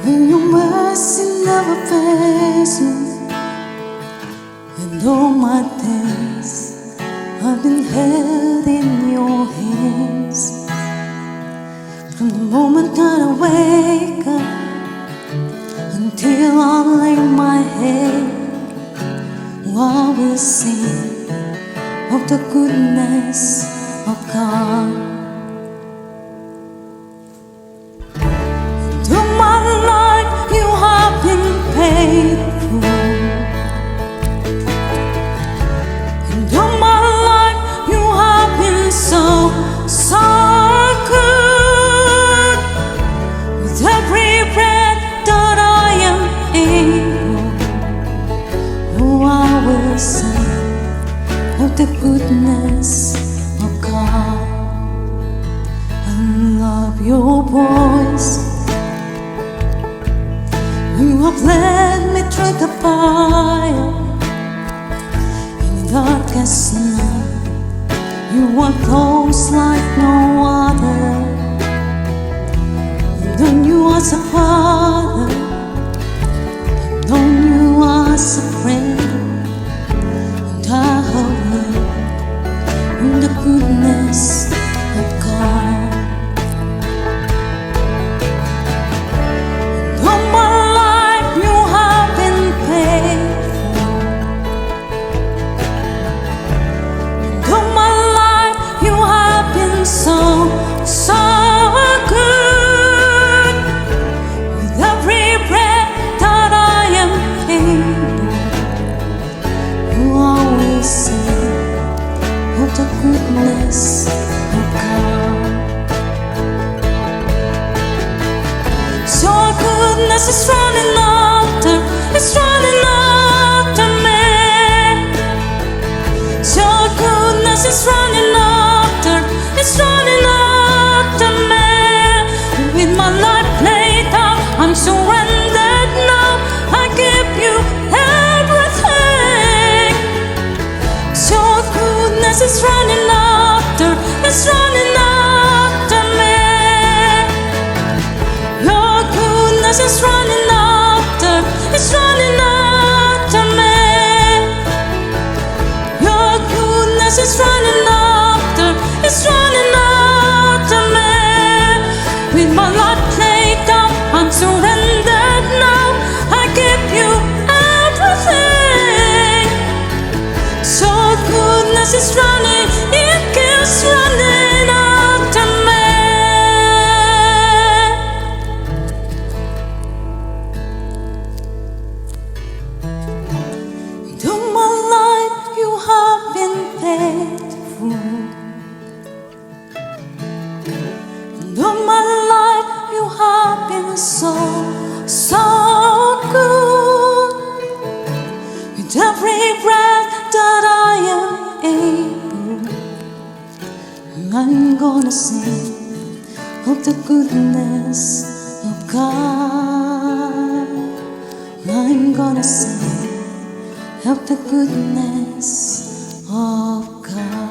And your mercy never fails me. And all my days I've been held in your hands. From the moment that I wake up until I lay my head, I will sing of the goodness of God. And all my life you have been faithful. And all my life you have been so, so good. With every breath that I am able, oh, I will sing of the goodness of God. I love your voice. You have led me through the fire. In the darkest night, you are close like no other. I've known you as a father, I've known you as a friend. I hope in the goodness of God. And all my life you have been faithful. And all my life you have been so, so good. With every breath that I am able, I will sing of the goodness of God. Your goodness is running after, it's running after me. Your goodness is running after, it's running after me. With my life laid down, I'm surrendered now. I give you everything. Your goodness is running after, it's running after me. Your goodness is running after, it's running after me. Your goodness is running after, it's running after me. With my life laid down, I'm surrendered now. I give you everything. Your goodness is running, it keeps running after me. And all my life you have been faithful. And all my life you have been so, so good. With every breath that I am able, I'm gonna sing of the goodness of God. I'm gonna sing of the goodness of God.